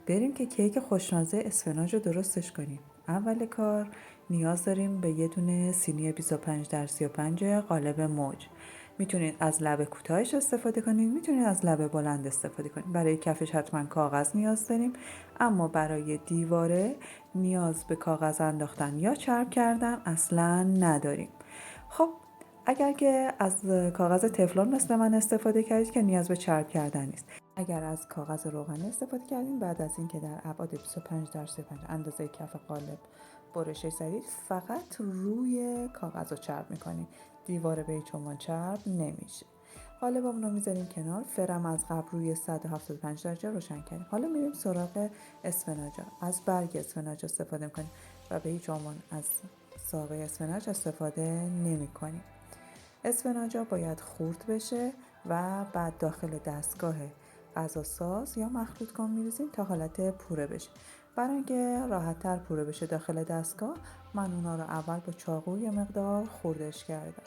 بریم که کیک خوشمزه اسفناج رو درستش کنیم. اول کار نیاز داریم به یه دونه سینی 25 در 35 قالب موج. میتونید از لبه کوتاهش استفاده کنید، میتونید از لبه بلند استفاده کنید. برای کفش حتما کاغذ نیاز داریم، اما برای دیواره نیاز به کاغذ انداختن یا چرب کردن اصلا نداریم. خب اگر که از کاغذ تفلون مثل من استفاده کردید که نیاز به چرب کردن نیست. اگر از کاغذ روغنی استفاده کردین، بعد از اینکه در ابعاد 25 در 35 اندازه کف قالب برشش زدید، فقط روی کاغذ رو چرب میکنید. دیواره به هیچ عنوان چرب نمیشه. قالبمون رو میذاریم کنار. فرم از قبل روی 175 درجه روشن کردیم. حالا میریم سراغ اسفناج. از برگ اسفناج استفاده میکنیم و به هیچ عنوان از ساقه اسفناج استفاده نمیکنیم. اسفناج باید خورد بشه و بعد داخل دستگاه غذاساز یا مخلوط کن میریزیم تا حالت پوره بشه. برای اینکه راحت‌تر پوره بشه داخل دستگاه، من اونا رو اول با چاقو یه مقدار خوردش کردم.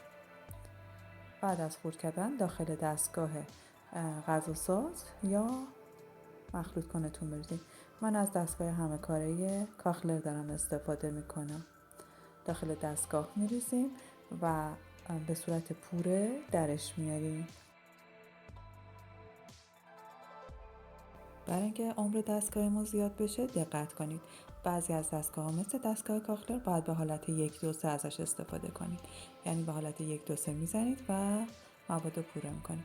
بعد از خورد کردن داخل دستگاه غذاساز یا مخلوط کنتون بریزید. من از دستگاه همه کاره کاخلر دارم استفاده میکنم. داخل دستگاه میریزیم و به صورت پوره درش میاریم. برای اینکه عمر دستگاه ما زیاد بشه دقت کنید. بعضی از دستگاه ها مثل دستگاه کاخلر باید به حالت 1 2 3 ازش استفاده کنید. یعنی به حالت 1 2 3 میزنید و مواد رو پوره میکنید.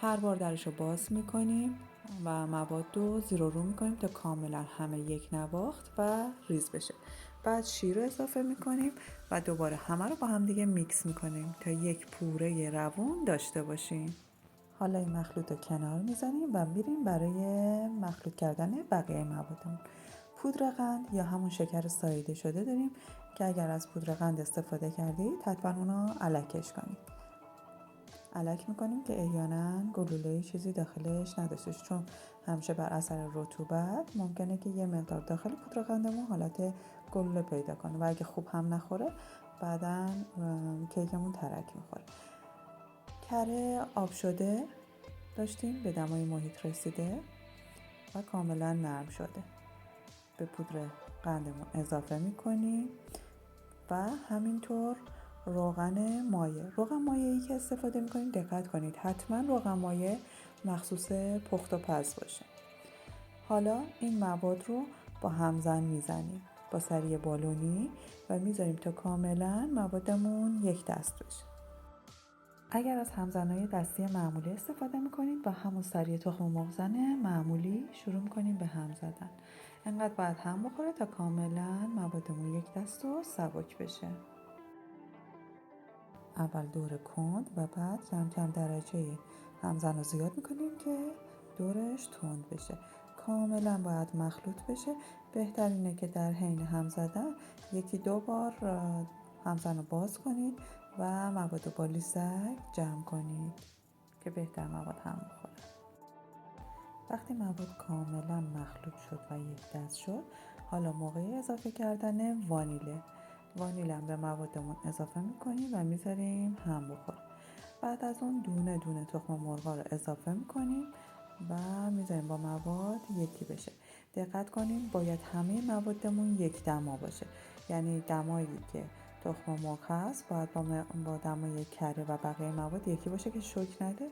هر بار درش رو باز میکنیم و مواد رو زیر و رو میکنیم تا کاملا همه یک نواخت و ریز بشه. بعد شیر رو اضافه میکنیم و دوباره همه رو با هم دیگه میکس میکنیم تا یک پوره روون داشته باشیم. حالا این مخلوط رو کنار میزنیم و میریم برای مخلوط کردن بقیه موادمون. پودر قند یا همون شکر ساییده شده داریم که اگر از پودر قند استفاده کردید حتما اونا الکش کنید. الک میکنیم که احیانا گلوله چیزی داخلش نداشته، چون همیشه بر اثر رطوبت ممکنه که یه مقدار داخل پودر قندمون حالت گلوله پیدا کنه و اگه خوب هم نخوره بعداً کیکمون ترک میخوره. کره آب شده داشتیم به دمای محیط رسیده و کاملا نرم شده. به پودر قندمون اضافه میکنیم و همینطور روغن مایع. روغن مایعی که استفاده میکنیم دقت کنید حتما روغن مایع مخصوص پخت و پز باشه. حالا این مواد رو با همزن میزنیم با سری بالونی و میذاریم تا کاملا موادمون یک دست بشه. اگر از همزنای دستی معمولی استفاده میکنید با همون سری تخم مرغ زن معمولی شروع میکنیم به هم زدن. انقدر باید هم بخوره تا کاملا موادمون یک دست و سبک بشه. اول دور کند و بعد کم کم درجه همزن رو زیاد میکنیم که دورش تند بشه. کاملا باید مخلوط بشه. بهترینه که در حین هم زدن یکی دو بار همزن رو باز کنید و مواد رو با لیسک جمع کنید که بهتر مواد هم بخوره. وقتی مواد کاملا مخلوط شد و یک دست شد، حالا موقع اضافه کردن وانیل هم به موادمون اضافه میکنیم و میذاریم هم بخوره. بعد از اون دونه دونه تخم مرغا رو اضافه میکنیم و میذاریم با مواد یکی بشه. دقت کنیم باید همه موادمون یک دما باشه، یعنی دمایی که تخم مرغ هست باید با دمای کره و بقیه مواد یکی باشه که شوک نده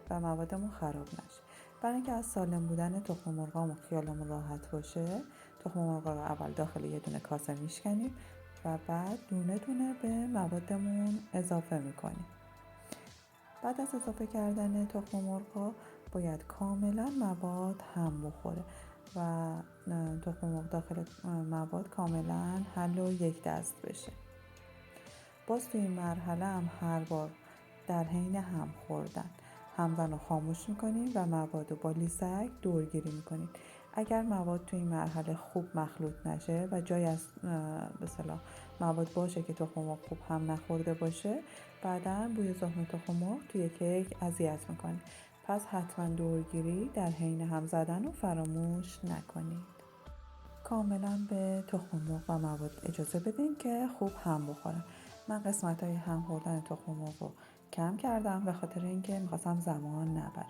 و موادمون خراب نشه. برای اینکه از سالم بودن تخم مرغامون خیالمون راحت باشه، تخم مرغا رو اول داخل یه دونه کاسه میشکنیم و بعد دونه دونه به موادمون اضافه میکنیم. بعد از اضافه کردن تخم مرغ‌ها باید کاملا مواد هم بخوره و تخم مرغ داخل مواد کاملا حل و یک دست بشه. باز تو این مرحله هم هر بار در حین هم خوردن همزن رو خاموش میکنیم و مواد رو با لیسک دورگیری میکنیم. اگر مواد تو این مرحله خوب مخلوط نشه و جای از به اصطلاح مواد باشه که تخم مرغ خوب هم نخورده باشه، بعداً بوی زخم تخم مرغ توی کیک اذیت میکنه. پس حتما دورگیری در حین هم زدن رو فراموش نکنید. کاملا به تخم مرغ و مواد اجازه بدین که خوب هم بخورن. من قسمت‌های هم خوردن تخم مرغ رو کم کردم به خاطر اینکه میخواستم زمان نبره.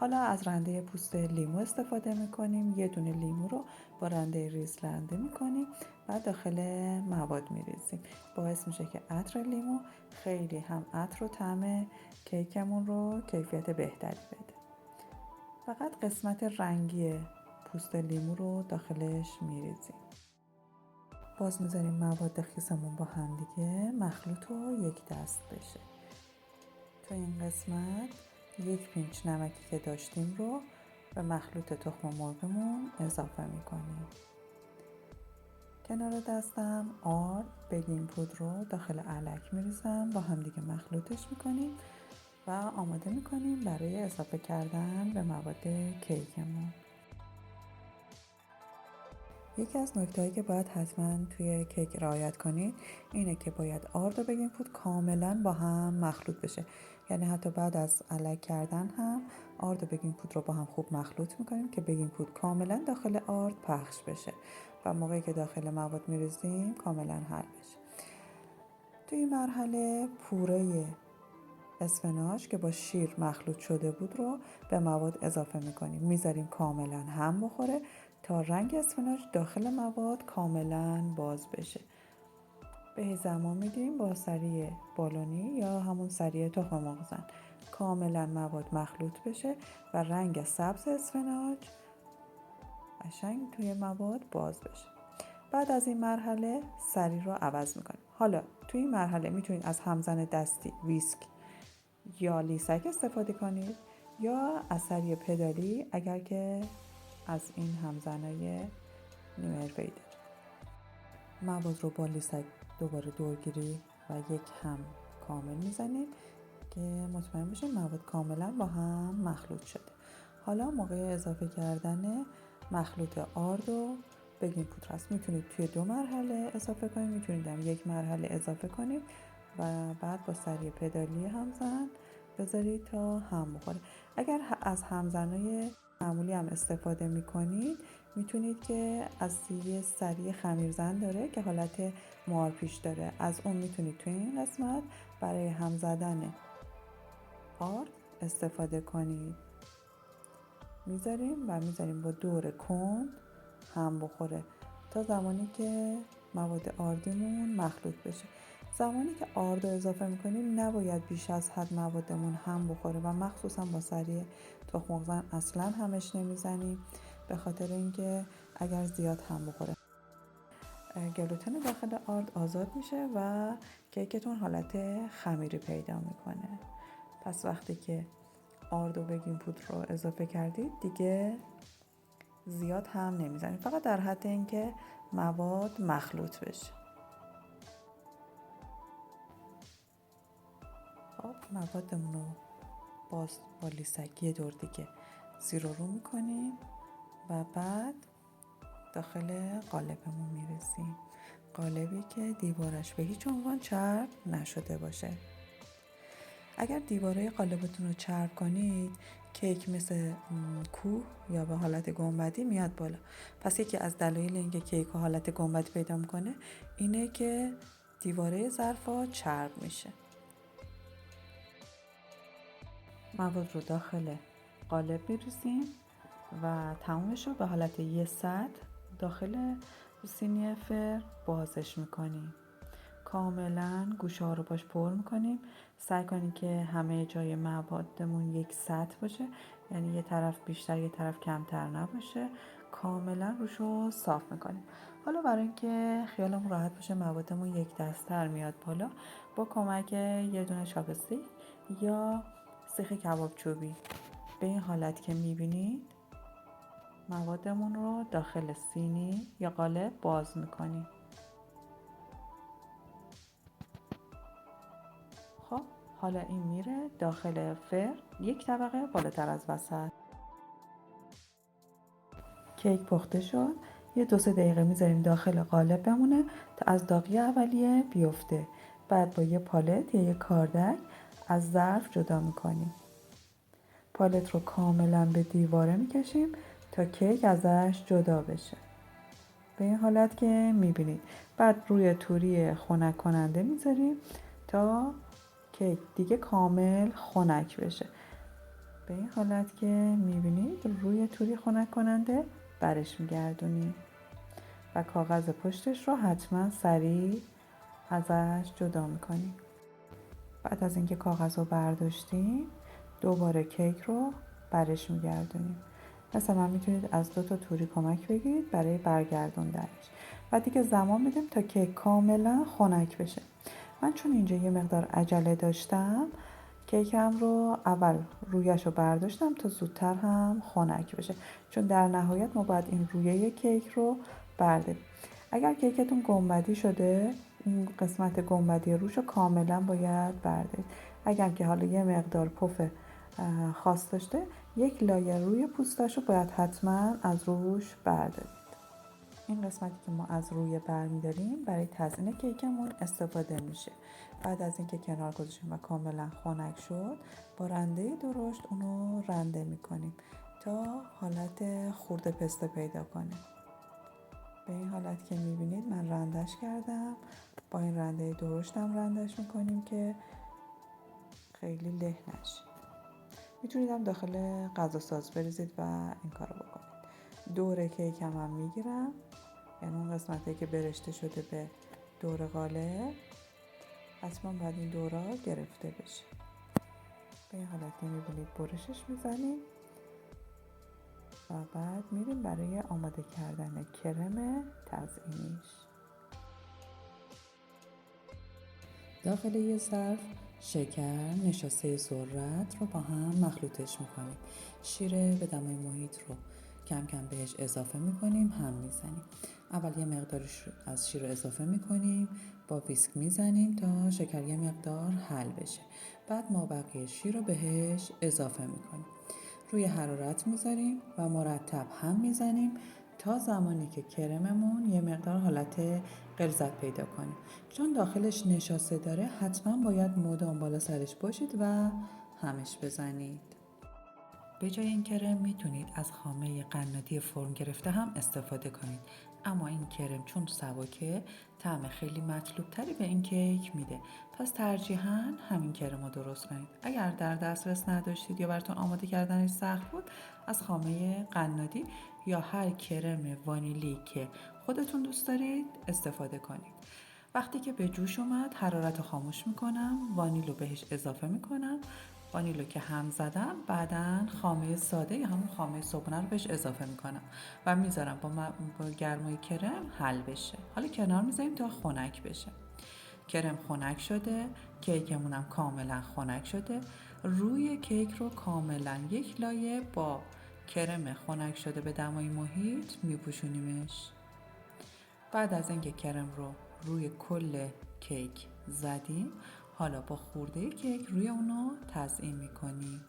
حالا از رنده پوست لیمو استفاده میکنیم. یه دونه لیمو رو با رنده ریز رنده میکنیم و داخل مواد میریزیم. باعث میشه که عطر لیمو خیلی هم عطر و طعم کیکمون رو کیفیت بهتری بده. فقط قسمت رنگی پوست لیمو رو داخلش میریزیم. باز میذاریم مواد خیسمون با هم دیگه مخلوط و یک دست بشه. تو این قسمت 1 پینچ نمکی که داشتیم رو به مخلوط تخم مرغمون اضافه میکنیم. کنار دستم آرد بیکینگ پودر رو داخل علک میریزم، با هم دیگه مخلوطش میکنیم و آماده میکنیم برای اضافه کردن به مواد کیکمون. یکی از نکته‌هایی که باید حتما توی کیک رعایت کنید اینه که باید آرد و بیکینگ پودر کاملا با هم مخلوط بشه. یعنی حتی بعد از علک کردن هم آرد و بیکینگ پودر رو با هم خوب مخلوط میکنیم که بیکینگ پودر کاملا داخل آرد پخش بشه و موقعی که داخل مواد میریزیم کاملا حل بشه. توی این مرحله پوره اسفناج که با شیر مخلوط شده بود رو به مواد اضافه میکنیم. میذاریم کاملا هم بخوره تا رنگ اسفناج داخل مواد کاملا باز بشه. به زمان میدیم با سری بالونی یا همون سری تخم مرغ کاملا مواد مخلوط بشه و رنگ سبز اسفناج قشنگ توی مواد باز بشه. بعد از این مرحله سری رو عوض میکنیم. حالا توی این مرحله میتونید از همزن دستی، ویسک یا لیسک استفاده کنید یا از سری پدالی اگر که از این همزنای نیمه حرفه‌ای دارید. مواد رو با لیسک دوباره دورگیری و یک هم کامل میزنیم که مطمئن بشیم مواد کاملا با هم مخلوط شده. حالا موقع اضافه کردن مخلوط آرد و بیکینگ پودر هست. میتونید توی 2 مرحله اضافه کنید، میتونید هم 1 مرحله اضافه کنید و بعد با سری پدالی همزن بذارید تا هم بخوره. اگر از همزنای معمولی هم استفاده میکنید میتونید که از یه سری خمیرزن داره که حالت مارپیچ داره، از اون میتونید توی این قسمت برای هم زدن آرد استفاده کنید. میذاریم با دور کند هم بخوره تا زمانی که مواد آردیمون مخلوط بشه. زمانی که آرد رو اضافه میکنیم نباید بیش از حد موادمون هم بخوره و مخصوصا با سری تخم مرغ اصلا همش نمیزنیم به خاطر اینکه اگر زیاد هم بخوره گلوتن داخل آرد آزاد میشه و کیکتون حالت خمیری پیدا میکنه. پس وقتی که آرد و بیکینگ پودر رو اضافه کردید دیگه زیاد هم نمیزنید، فقط در حد اینکه مواد مخلوط بشه. خب موادمون رو باز با لیسک یه دور دیگه زیر و رو میکنیم و بعد داخل قالبمون میرسیم. قالبی که دیوارش به هیچ عنوان چرب نشده باشه. اگر دیواره قالبتون رو چرب کنید کیک مثل کوه یا به حالت گنبدی میاد بالا. پس یکی از دلایل اینکه کیک حالت گنبدی پیدا میکنه اینه که دیواره ظرفا چرب میشه. مواد رو داخل قالب میریزیم و تمومش رو به حالت یه سطح داخل سینی فر بازش میکنیم. کاملا گوشه ها رو باش پر میکنیم. سعی کنیم که همه جای موادمون یک سطح باشه، یعنی یه طرف بیشتر یه طرف کمتر نباشه. کاملا روش رو صاف میکنیم. حالا برای اینکه خیالمون راحت باشه موادمون یک دست‌تر میاد بالا، با کمک یه دونه چاپستیک یا سیخ کباب چوبی به این حالت که میبینید موادمون رو داخل سینی یا قالب باز میکنیم. خب حالا این میره داخل فر یک طبقه بالاتر از وسط. کیک پخته شد. یه 2-3 دقیقه میذاریم داخل قالب بمونه تا از داغی اولیه بیفته. بعد با یه پالت یا یه کاردک از ظرف جدا میکنیم. پالت رو کاملا به دیواره میکشیم تا کیک ازش جدا بشه. به این حالت که میبینید. بعد روی توری خنک کننده میذاریم تا کیک دیگه کامل خنک بشه. به این حالت که میبینید روی توری خنک کننده برش میگردونیم و کاغذ پشتش رو حتما سریع ازش جدا میکنیم. بعد از اینکه کاغذ رو برداشتیم دوباره کیک رو برش میگردونیم. مثلا میتونید از 2 تا توری کمک بگیرید برای برگردوندنش و دیگه زمان میدیم تا کیک کاملا خنک بشه. من چون اینجا یه مقدار عجله داشتم کیکم رو اول رویش رو برداشتم تا زودتر هم خنک بشه، چون در نهایت ما باید این رویه کیک رو برداریم. اگر کیکتون گنبدی شده این قسمت گنبدی روش رو کاملا باید بردارید. اگر که حالا یه مقدار پف خاص داشته یک لایه روی پوستش رو باید حتما از روش بردارید. این قسمتی که ما از روی برمیداریم برای تزیین کیکمون استفاده میشه. بعد از اینکه کنار گذاشتیم و کاملا خنک شد با رنده درشت اونو رنده میکنیم تا حالت خورده پسته پیدا کنه. به این حالت که میبینید من رندش کردم. با این رنده درشتم رندش میکنیم که خیلی له نشه. میتونید هم داخل غذا ساز بریزید و این کارو بکنید. دور کیکم هم میگیرم، یعنی اون قسمتی که برشته شده به دور قالب حتما باید این دورا گرفته بشه. به این حالت که میبینید برشش میزنیم و بعد میریم برای آماده کردن کرم تزیینیش. داخل یه ظرف شکر، نشاسته ذرت رو با هم مخلوطش میکنیم. شیر به دمای محیط رو کم کم بهش اضافه میکنیم، هم میزنیم. اول یه مقدار از شیر رو اضافه میکنیم، با ویسک میزنیم تا شکر یه مقدار حل بشه. بعد ما بقیه شیر رو بهش اضافه میکنیم. روی حرارت میذاریم و مرتب هم میزنیم تا زمانی که کرممون یه مقدار حالت غلظت پیدا کنه. چون داخلش نشاسته داره حتما باید مدام بالا سرش باشید و همش بزنید. به جای این کرم میتونید از خامه قنادی فرم گرفته هم استفاده کنید، اما این کرم چون سبکه طعم خیلی مطلوب تری به این کیک میده، پس ترجیحاً همین کرم رو درست کنید. اگر در دسترس نداشتید یا براتون آماده کردنش سخت بود از خامه قنادی یا هر کرم وانیلی که خودتون دوست دارید استفاده کنید. وقتی که به جوش اومد حرارت رو خاموش میکنم، وانیل رو بهش اضافه میکنم. وانیل رو که هم زدم بعداً خامه ساده یا همون خامه صبحونه رو بهش اضافه میکنم و میذارم با گرمای کرم حل بشه. حالا کنار میذاریم تا خنک بشه. کرم خنک شده، کیکمونم کاملا خنک شده. روی کیک رو کاملا یک لایه با کرم خنک شده به دمای محیط میپوشونیمش. بعد از اینکه کرم رو روی کل کیک زدیم حالا با خورده کیک روی اونو تزیین میکنیم.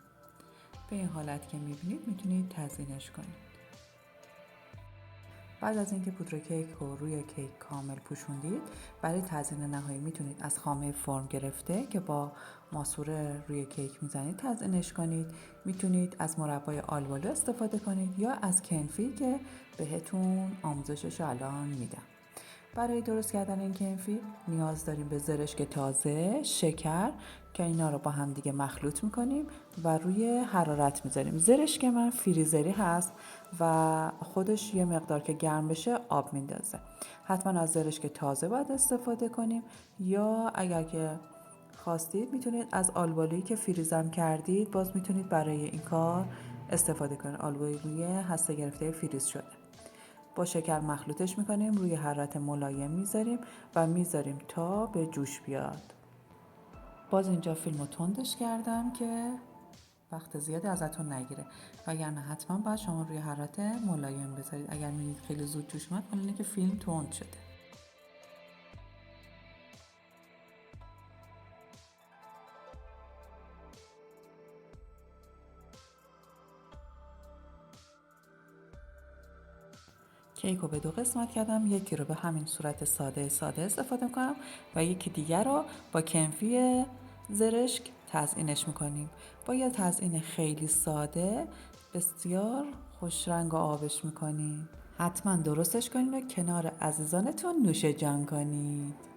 به این حالت که میبینید میتونید تزیینش کنید. بعد از اینکه پودر کیک رو روی کیک کامل پوشوندید برای تزیین نهایی میتونید از خامه فرم گرفته که با ماسوره روی کیک میزنید تزیینش کنید. میتونید از مربای آلبالو استفاده کنید یا از کنفی که بهتون آموزشش الان میدم. برای درست کردن این کنفی نیاز داریم به زرشک تازه، شکر که اینا رو با هم دیگه مخلوط میکنیم و روی حرارت میذاریم. زرشک من فریزری هست و خودش یه مقدار که گرم بشه آب میندازه. حتما از زرشک تازه باید استفاده کنیم یا اگر که خواستید میتونید از آلبالویی که فریزم کردید باز میتونید برای این کار استفاده کنید. آلبالوی هسته گرفته فریز شده. با شکر مخلوطش میکنیم، روی حرارت ملایم میذاریم و میذاریم تا به جوش بیاد. باز اینجا فیلمو تندش کردم که وقت زیادی ازتون نگیره، وگرنه حتما باید شما روی حرارت ملایم بذارید. اگر میبینید خیلی زود جوش اومد معنی اینه که فیلم تند شده. کیک رو به 2 قسمت کردم، یکی رو به همین صورت ساده استفاده میکنم و یکی دیگر رو با کنفی زرشک تزیینش میکنیم. با یه تزیین خیلی ساده بسیار خوش رنگ و آبش میکنیم. حتما درستش کنید و کنار عزیزانتون نوش جان کنید.